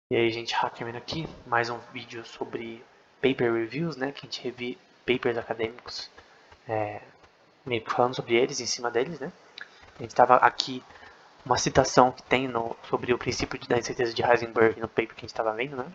E aí, gente, Hackman aqui, mais um vídeo sobre paper reviews, né, que a gente revê papers acadêmicos, meio que falando sobre eles, em cima deles, né. A gente estava aqui, uma citação que tem sobre o princípio da incerteza de Heisenberg no paper que a gente estava vendo, né.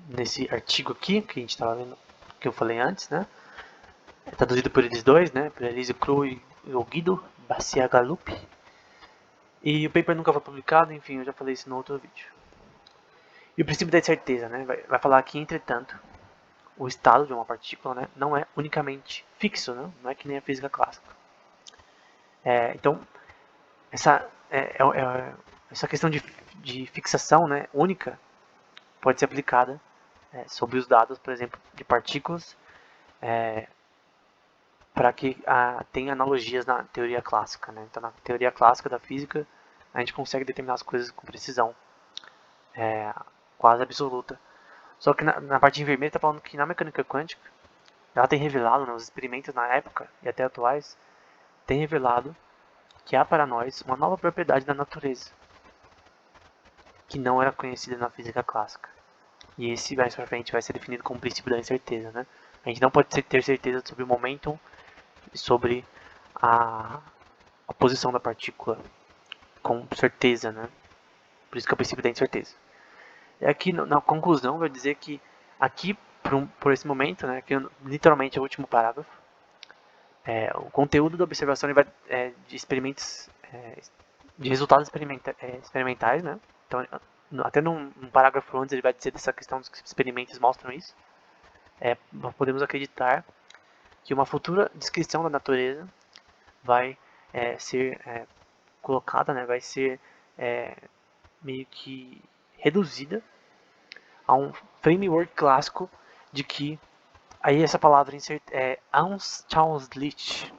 Nesse artigo aqui, que a gente estava vendo, que eu falei antes, né, é traduzido por eles dois, né, por Elise Cru e o Guido Baciagalupi. E o paper nunca foi publicado, enfim, eu já falei isso no outro vídeo. E o princípio da incerteza, né, vai falar aqui, entretanto, o estado de uma partícula, né, não é unicamente fixo, né, não é que nem a física clássica. Então, essa, essa questão de fixação, né, única pode ser aplicada sobre os dados, por exemplo, de partículas, para que tenha analogias na teoria clássica. Né? Então, na teoria clássica da física, a gente consegue determinar as coisas com precisão quase absoluta. Só que na parte vermelha está falando que na mecânica quântica, ela tem revelado, né, os experimentos na época e até atuais, tem revelado que há para nós uma nova propriedade da natureza, que não era conhecida na física clássica. E esse mais para frente vai ser definido como o princípio da incerteza, né? A gente não pode ter certeza sobre o momentum e sobre a, a posição da partícula com certeza, né? Por isso que é o princípio da incerteza. E aqui na conclusão vai dizer que aqui por esse momento, né, que literalmente é o último parágrafo, o conteúdo da observação vai, de experimentos, de resultados experimentais, né? Então, até num parágrafo antes ele vai dizer dessa questão dos experimentos mostram isso. Nós podemos acreditar que uma futura descrição da natureza vai ser colocada, né? Vai ser meio que reduzida a um framework clássico de que aí essa palavra é Anschaulich,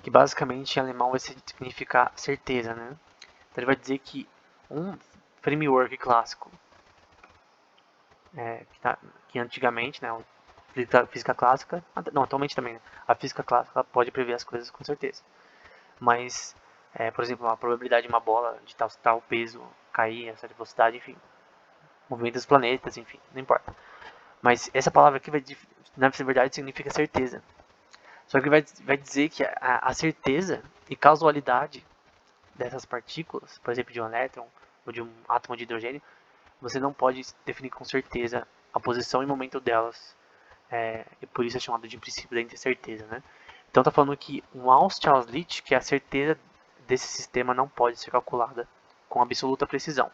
que basicamente em alemão vai significar certeza, né? Então ele vai dizer que um framework clássico, que antigamente, né, a física clássica, não, atualmente também, né, a física clássica pode prever as coisas com certeza. Mas, por exemplo, a probabilidade de uma bola de tal peso cair a certa velocidade, enfim, movimento dos planetas, enfim, não importa. Mas essa palavra aqui, na verdade, significa certeza. Só que vai dizer que a certeza e causalidade dessas partículas, por exemplo, de um elétron ou de um átomo de hidrogênio, você não pode definir com certeza a posição e momento delas. E por isso é chamado de princípio da incerteza, né? Então está falando que um Auschwitz, que é a certeza desse sistema não pode ser calculada com absoluta precisão.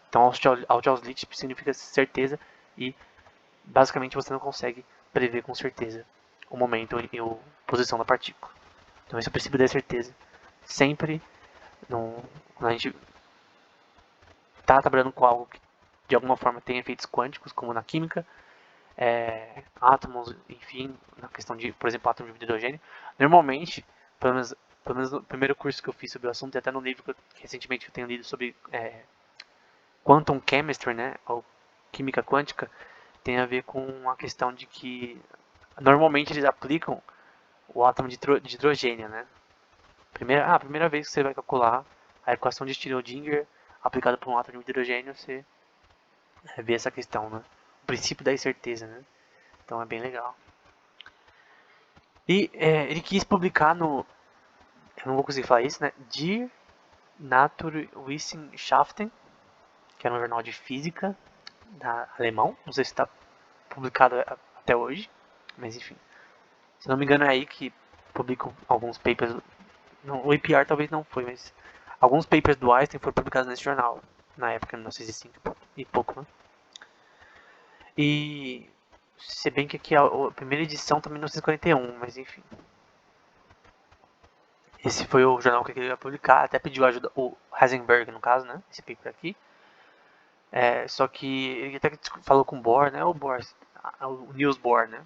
Então Auschwitz significa certeza e basicamente você não consegue prever com certeza o momento e a posição da partícula. Então esse é o princípio da certeza. Sempre quando a gente está trabalhando com algo que de alguma forma tem efeitos quânticos, como na química, átomos, enfim, na questão de, por exemplo, átomos de hidrogênio, normalmente, pelo menos no primeiro curso que eu fiz sobre o assunto, e até no livro que recentemente eu tenho lido sobre quantum chemistry, né, ou química quântica, tem a ver com a questão de que normalmente eles aplicam o átomo de hidrogênio, né? A primeira vez que você vai calcular a equação de Schrödinger aplicada por um átomo de hidrogênio, você vê essa questão, né? O princípio da incerteza, né? Então é bem legal. E ele quis publicar no, eu não vou conseguir falar isso, né? Die Naturwissenschaften, que era um jornal de física alemão. Não sei se está publicado até hoje, mas enfim. Se não me engano é aí que publicam alguns papers. Não, o APR talvez não foi, mas alguns papers do Einstein foram publicados nesse jornal, na época, em 1905 e pouco, né? E se bem que aqui a primeira edição tá em 1941, mas enfim. Esse foi o jornal que ele ia publicar, até pediu ajuda, o Heisenberg no caso, né? Esse paper aqui. Só que ele até falou com o Bohr, né? O Niels Bohr, né?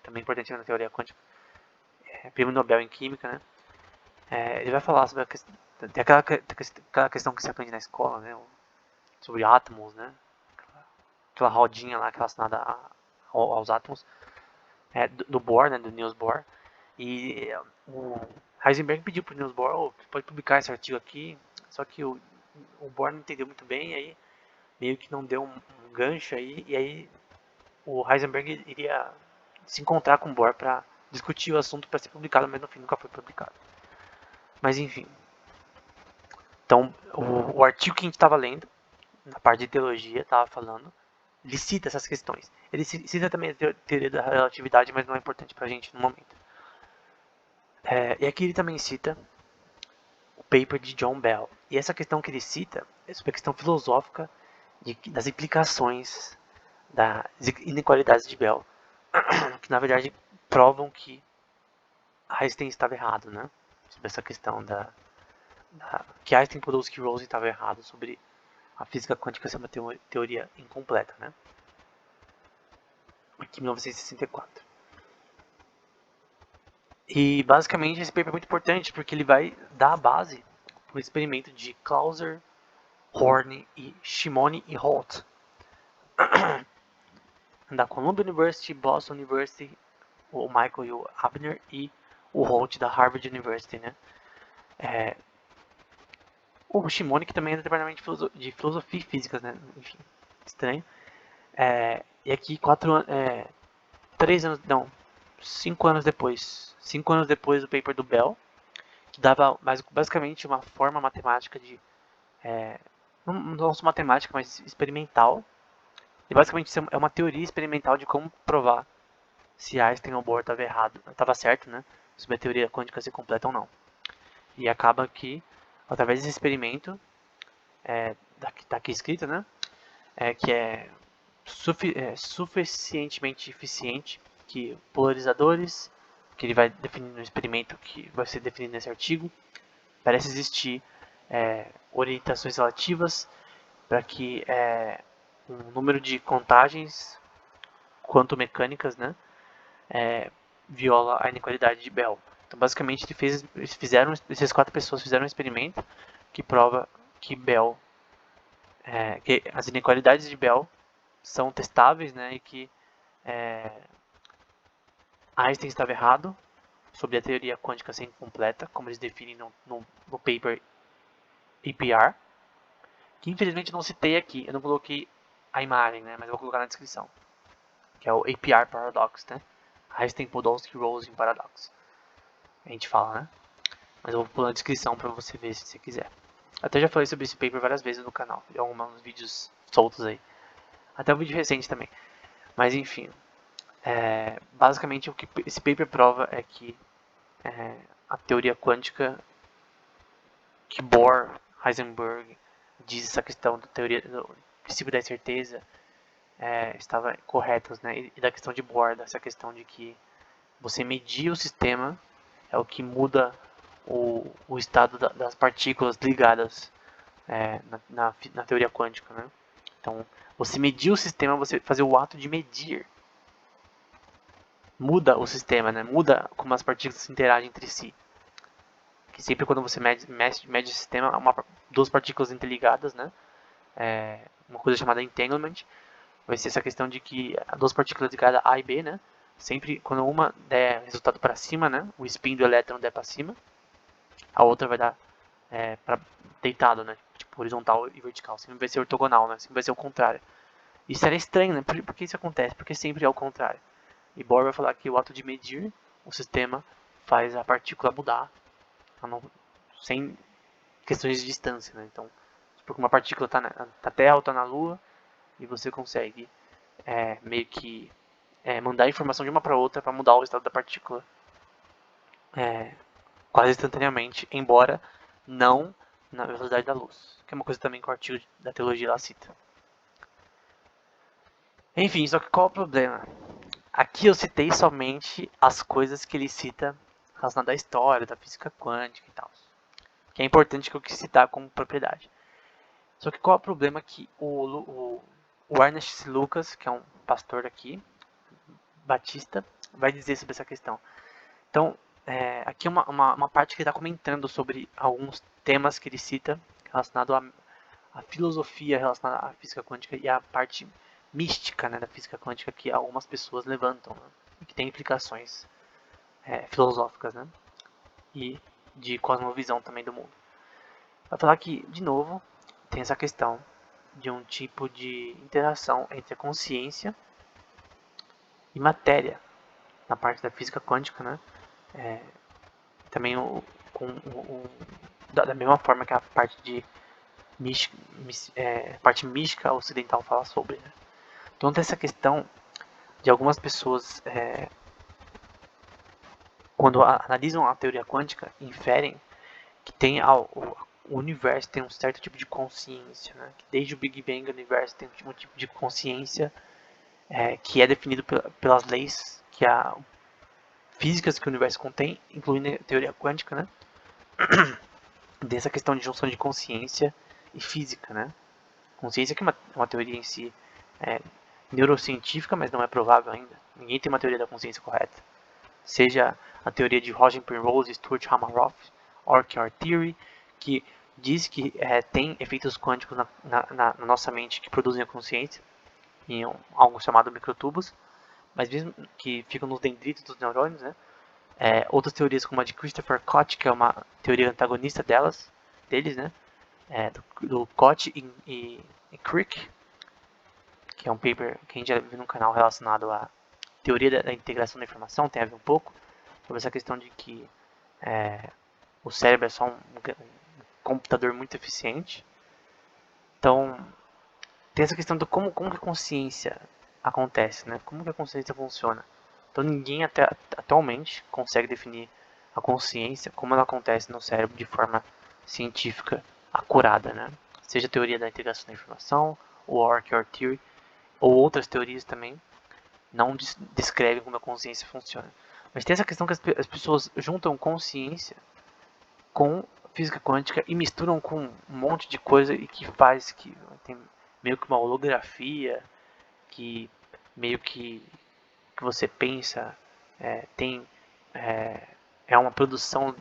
Também importante na teoria quântica. Prêmio Nobel em Química, né? Ele vai falar sobre tem aquela questão que se aprende na escola, né? Sobre átomos, né? Aquela rodinha lá relacionada aos átomos. Do Bohr, né? Do Niels Bohr. E o Heisenberg pediu pro Niels Bohr, oh, pode publicar esse artigo aqui, só que o Bohr não entendeu muito bem, e aí meio que não deu um gancho aí, e aí o Heisenberg iria se encontrar com o Bohr para discutir o assunto para ser publicado, mas no fim nunca foi publicado. Mas enfim. Então, o artigo que a gente estava lendo, na parte de teologia, estava falando, ele cita essas questões. Ele cita também a teoria da relatividade, mas não é importante para a gente no momento. E aqui ele também cita o paper de John Bell. E essa questão que ele cita é sobre a questão filosófica das implicações das inequalidades de Bell, que na verdade provam que Einstein estava errado, né? Sobre essa questão que Einstein produz que Rosen estava errado sobre a física quântica ser uma teoria incompleta, né? Aqui em 1964. E basicamente esse paper é muito importante porque ele vai dar a base para o experimento de Clauser, Horn e Shimoni e Holt da Columbia University, Boston University, o Michael e o Abner, e o Holt da Harvard University, né? O Shimoni, que também é do departamento de filosofia e física, né? Enfim, estranho. E aqui 5 anos depois. 5 anos depois do paper do Bell, que dava basicamente uma forma matemática de. Não só matemática, mas experimental. E basicamente isso é uma teoria experimental de como provar se Einstein ou Bohr estava certo, né? Sobre a teoria quântica ser completa ou não. E acaba que, através desse experimento, tá aqui escrito, né? Que é suficientemente eficiente que polarizadores, que ele vai definir no experimento que vai ser definido nesse artigo, parece existir orientações relativas para que um número de contagens quanto mecânicas, né, viola a inequalidade de Bell. Então, basicamente, essas 4 pessoas fizeram um experimento que prova que que as inequalidades de Bell são testáveis, né, e que Einstein estava errado sobre a teoria quântica ser incompleta, como eles definem no paper APR, que infelizmente não citei aqui, eu não coloquei a imagem, né, mas eu vou colocar na descrição, que é o APR Paradox, né, Einstein-Podolsky-Rosen Paradox, a gente fala, né, mas eu vou pôr na descrição para você ver se você quiser. Até já falei sobre esse paper várias vezes no canal, em alguns vídeos soltos aí, até um vídeo recente também, mas enfim, basicamente o que esse paper prova é que a teoria quântica que Bohr, Heisenberg diz essa questão da teoria do princípio da incerteza estava corretas, né? E da questão de Bohr, dessa questão de que você medir o sistema é o que muda o estado das partículas ligadas na teoria quântica, né? Então, você medir o sistema, você fazer o ato de medir, muda o sistema, né? Muda como as partículas interagem entre si. Que sempre quando você mede o sistema, duas partículas interligadas, né? Uma coisa chamada entanglement, vai ser essa questão de que duas partículas ligadas A e B, né? Sempre quando uma der resultado para cima, né? O spin do elétron der para cima, a outra vai dar deitado, né? Tipo horizontal e vertical. Sempre vai ser ortogonal, né? Sempre vai ser o contrário. Isso era estranho, né? Por que isso acontece? Porque sempre é o contrário. E Bohr vai falar que o ato de medir o sistema faz a partícula mudar, sem questões de distância, né? Então, porque uma partícula está na Terra ou está na Lua e você consegue meio que mandar informação de uma para outra para mudar o estado da partícula quase instantaneamente, embora não na velocidade da luz, que é uma coisa também que o artigo da teologia lá cita. Enfim, só que qual é o problema? Aqui eu citei somente as coisas que ele cita relacionadas à história, da física quântica e tal, que é importante que eu quis citar como propriedade. Só que qual é o problema que o Ernest C. Lucas, que é um pastor aqui, batista, vai dizer sobre essa questão. Então, aqui é uma parte que ele está comentando sobre alguns temas que ele cita relacionado à filosofia relacionada à física quântica e à parte mística, né, da física quântica que algumas pessoas levantam, né, e que tem implicações filosóficas, né. E de cosmovisão também do mundo. Vai falar que, de novo, tem essa questão de um tipo de interação entre a consciência e matéria, na parte da física quântica, né? Também da mesma forma que a parte de parte mística ocidental fala sobre. Né? Então tem essa questão de algumas pessoas, quando analisam a teoria quântica, inferem que tem o universo tem um certo tipo de consciência, né? Que desde o Big Bang o universo tem um tipo de consciência que é definido pelas leis físicas que o universo contém, incluindo a teoria quântica, né? Dessa questão de junção de consciência e física, né? Consciência que é uma teoria em si neurocientífica, mas não é provável ainda. Ninguém tem uma teoria da consciência correta. Seja a teoria de Roger Penrose e Stuart Hameroff, ORCR Theory, que diz que tem efeitos quânticos na nossa mente que produzem a consciência, em algo chamado microtubos, mas mesmo que ficam nos dendritos dos neurônios, né? Outras teorias, como a de Christopher Koch, que é uma teoria antagonista deles, né? Do Koch e Crick, que é um paper que a gente já viu no canal relacionado à teoria da integração da informação, tem a ver um pouco sobre essa questão de que o cérebro é só um computador muito eficiente. Então, tem essa questão de como que a consciência acontece, né? Como que a consciência funciona. Então, ninguém atualmente consegue definir a consciência, como ela acontece no cérebro de forma científica acurada, né? Seja a teoria da integração da informação, o ORCR Theory, ou outras teorias também, não descrevem como a consciência funciona. Mas tem essa questão que as pessoas juntam consciência com física quântica e misturam com um monte de coisa e que faz que tem meio que uma holografia, que meio que você pensa tem uma produção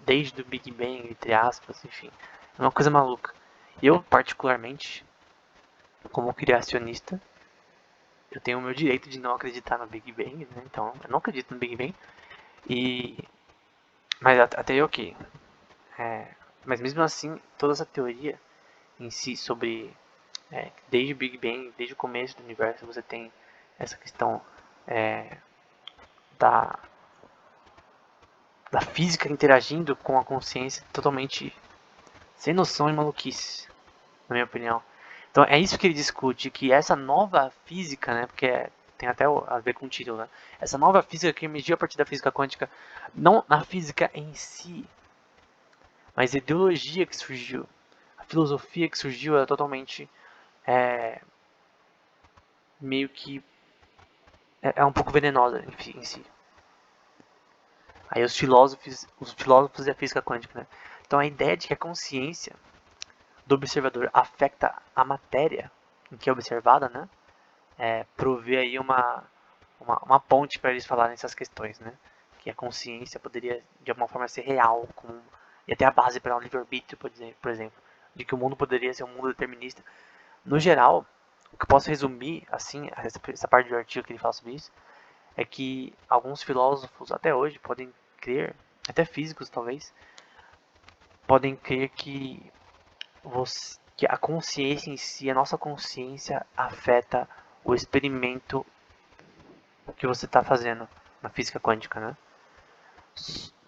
desde o Big Bang, entre aspas, enfim, é uma coisa maluca. Eu, particularmente, como criacionista, eu tenho o meu direito de não acreditar no Big Bang, né? Então eu não acredito no Big Bang. Mas até eu ok. Mas mesmo assim, toda essa teoria em si sobre desde o Big Bang, desde o começo do universo, você tem essa questão da, da física interagindo com a consciência totalmente sem noção e maluquice, na minha opinião. Então é isso que ele discute, que essa nova física, né, porque tem até a ver com o título, né, essa nova física que emergiu a partir da física quântica, não na física em si, mas a ideologia que surgiu, a filosofia que surgiu é totalmente meio que é um pouco venenosa em si. Aí os filósofos e a física quântica, né? Então a ideia de que a consciência do observador afeta a matéria em que é observada, né? Provê aí uma ponte para eles falarem essas questões, né? Que a consciência poderia de alguma forma ser real, e até a base para o livre-arbítrio, por exemplo, de que o mundo poderia ser um mundo determinista. No geral, o que eu posso resumir, assim, essa parte do artigo que ele fala sobre isso, é que alguns filósofos até hoje podem crer, até físicos talvez, podem crer que a consciência em si, a nossa consciência afeta o experimento que você está fazendo na física quântica, né?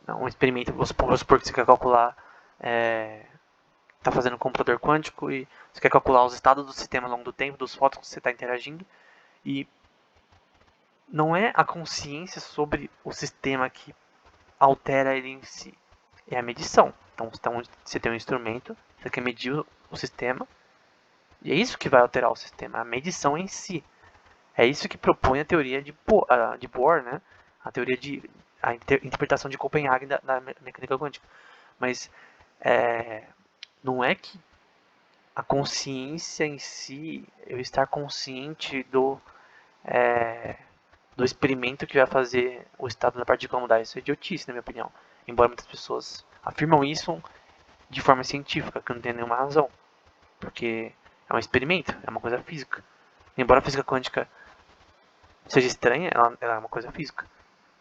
Um experimento, vamos supor que você quer calcular, está fazendo um computador quântico e você quer calcular os estados do sistema ao longo do tempo, dos fótons que você está interagindo, e não é a consciência sobre o sistema que altera ele em si, é a medição. Então você tem um instrumento, você quer medir o sistema, e é isso que vai alterar o sistema, a medição em si. É isso que propõe a teoria de Bohr, né? A teoria a interpretação de Copenhague da mecânica quântica. Mas não é que a consciência em si, eu estar consciente do experimento que vai fazer o estado da partícula mudar. Isso é idiotice, na minha opinião. Embora muitas pessoas afirmam isso de forma científica, que não tem nenhuma razão. Porque é um experimento, é uma coisa física. Embora a física quântica seja estranha, ela é uma coisa física.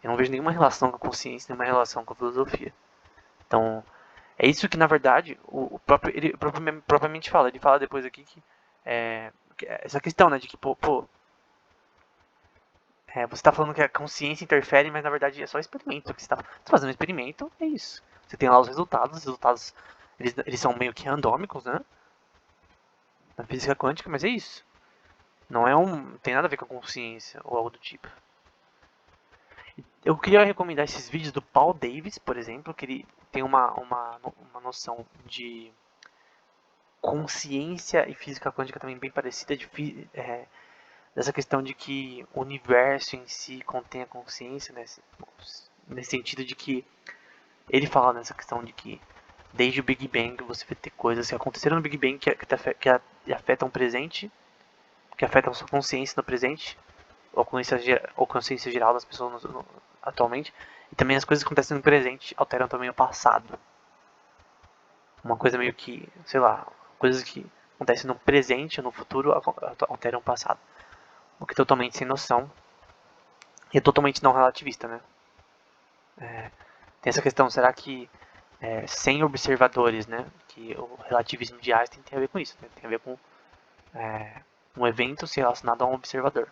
Eu não vejo nenhuma relação com a consciência, nenhuma relação com a filosofia. Então, é isso que, na verdade, o próprio, ele propriamente fala. Ele fala depois aqui que essa questão, né, de que, você está falando que a consciência interfere, mas na verdade é só experimento. Que você está fazendo um experimento, é isso. Você tem lá os resultados eles são meio que randômicos, né? Na física quântica, mas é isso. Não tem nada a ver com a consciência ou algo do tipo. Eu queria recomendar esses vídeos do Paul Davies, por exemplo, que ele tem uma noção de consciência e física quântica também bem parecida, dessa questão de que o universo em si contém a consciência, né? Nesse sentido de que ele fala nessa questão de que desde o Big Bang você vai ter coisas que aconteceram no Big Bang que afetam o presente, que afetam a sua consciência no presente, ou consciência geral das pessoas atualmente, e também as coisas que acontecem no presente alteram também o passado. Uma coisa meio que, sei lá, coisas que acontecem no presente ou no futuro alteram o passado. O que é totalmente sem noção e é totalmente não relativista, né? Tem essa questão, será que sem observadores, né? Que o relativismo de Einstein tem a ver com isso, né? Tem a ver com um evento se relacionado a um observador.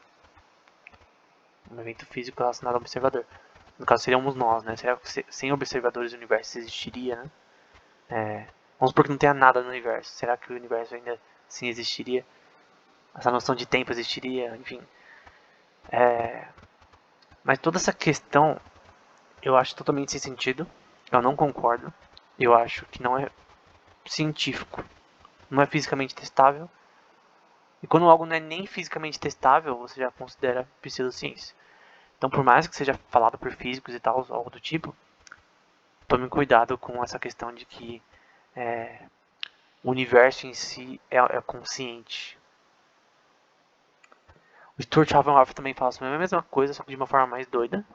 Um evento físico relacionado a um observador. No caso, seríamos nós, né? Será que sem observadores o universo existiria, né? Vamos supor que não tenha nada no universo. Será que o universo ainda sim existiria? Essa noção de tempo existiria? Enfim. Mas toda essa questão eu acho totalmente sem sentido. Eu não concordo. Eu acho que não é científico. Não é fisicamente testável. E quando algo não é nem fisicamente testável, você já considera pseudociência. Então, por mais que seja falado por físicos e tal, algo do tipo, tome cuidado com essa questão de que o universo em si é consciente. O Stuart Havenhoff também fala sobre a mesma coisa, só que de uma forma mais doida.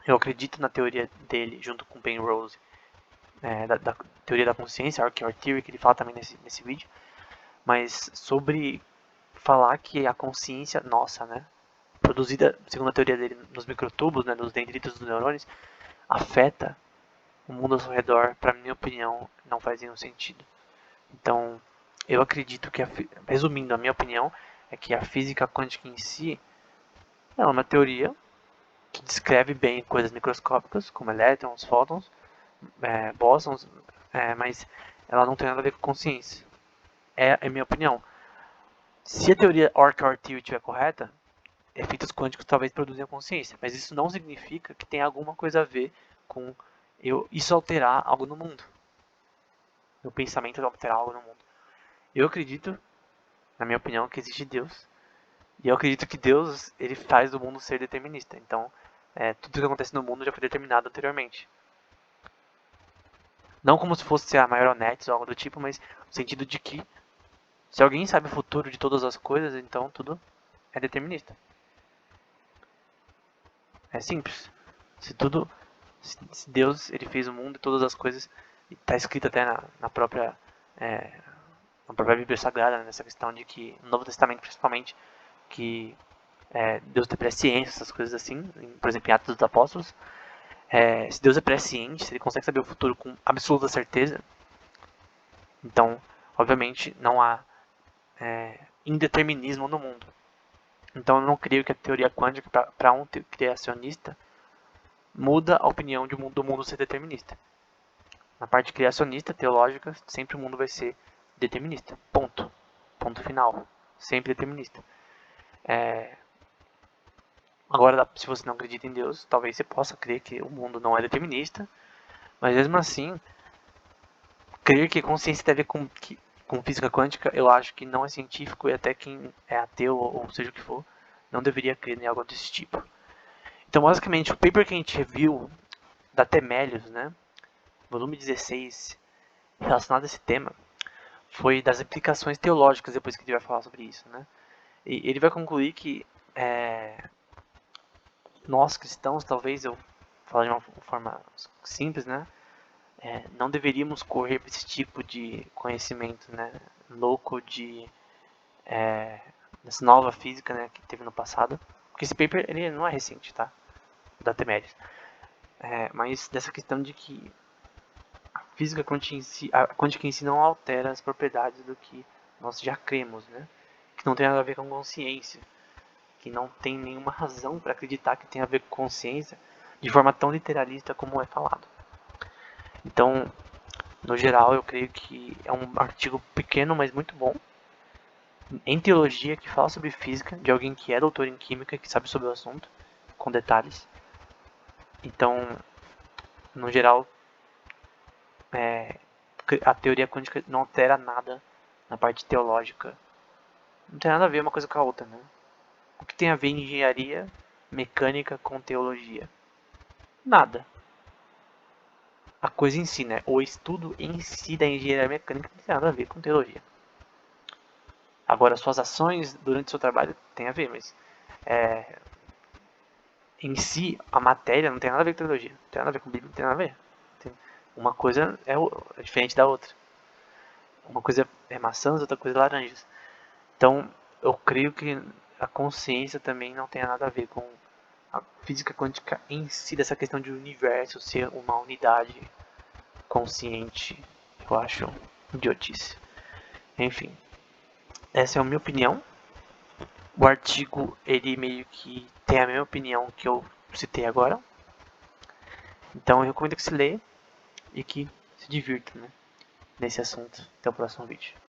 Eu acredito na teoria dele, junto com Penrose, da teoria da consciência, Archaeor Theory, que ele fala também nesse vídeo. Mas sobre falar que a consciência nossa, né, produzida, segundo a teoria dele, nos microtubos, né, nos dendritos dos neurônios, afeta o mundo ao seu redor, para minha opinião, não faz nenhum sentido. Então, eu acredito que, resumindo, a minha opinião é que a física quântica em si é uma teoria que descreve bem coisas microscópicas, como elétrons, fótons, bósons, mas ela não tem nada a ver com consciência. É a minha opinião. Se a teoria Archaeor Theory estiver correta, efeitos quânticos talvez produzam consciência, mas isso não significa que tem alguma coisa a ver com isso alterar algo no mundo. Meu pensamento alterar algo no mundo. Eu acredito, na minha opinião, que existe Deus. E eu acredito que Deus, ele faz o mundo ser determinista. Então, tudo que acontece no mundo já foi determinado anteriormente. Não como se fosse a marionetes ou algo do tipo, mas no sentido de que se alguém sabe o futuro de todas as coisas, então tudo é determinista. É simples. Se Deus ele fez o mundo e todas as coisas, e está escrito até na própria Bíblia Sagrada, né, nessa questão de que, no Novo Testamento principalmente, que Deus tem presciência, essas coisas assim, por exemplo, em Atos dos Apóstolos. Se Deus é presciente, se ele consegue saber o futuro com absoluta certeza, então, obviamente, não há indeterminismo no mundo. Então, eu não creio que a teoria quântica, para um criacionista, muda a opinião do mundo ser determinista. Na parte criacionista, teológica, sempre o mundo vai ser determinista. Ponto. Ponto final. Sempre determinista. Agora, se você não acredita em Deus, talvez você possa crer que o mundo não é determinista, mas mesmo assim, crer que consciência tem a ver com física quântica, eu acho que não é científico e até quem é ateu ou seja o que for, não deveria crer em algo desse tipo. Então, basicamente, o paper que a gente viu da Temelius, né, volume 16, relacionado a esse tema, foi das implicações teológicas depois que ele vai falar sobre isso, né? E ele vai concluir que nós cristãos, talvez eu falar de uma forma simples, né? Não deveríamos correr para esse tipo de conhecimento, né? Louco dessa nova física, né? Que teve no passado, porque esse paper ele não é recente, tá? Da Temelius. Mas dessa questão de que física quântica em si não altera as propriedades do que nós já cremos, né? Que não tem nada a ver com consciência, que não tem nenhuma razão para acreditar que tem a ver com consciência de forma tão literalista como é falado. Então, no geral, eu creio que é um artigo pequeno, mas muito bom, em teologia, que fala sobre física, de alguém que é doutor em química, que sabe sobre o assunto, com detalhes. Então, no geral, a teoria quântica não altera nada na parte teológica. Não tem nada a ver uma coisa com a outra, né? O que tem a ver engenharia mecânica com teologia? Nada. A coisa em si, né? O estudo em si da engenharia mecânica não tem nada a ver com teologia. Agora, suas ações durante o seu trabalho tem a ver, mas em si, a matéria não tem nada a ver com teologia. Não tem nada a ver com Bíblia, não tem nada a ver. Uma coisa é diferente da outra. Uma coisa é maçãs, outra coisa é laranjas. Então, eu creio que a consciência também não tem nada a ver com a física quântica em si, dessa questão de universo ser uma unidade consciente. Eu acho idiotice. Enfim, essa é a minha opinião. O artigo, ele meio que tem a mesma opinião que eu citei agora. Então, eu recomendo que se leia e que se divirta, né, nesse assunto. Até o próximo vídeo.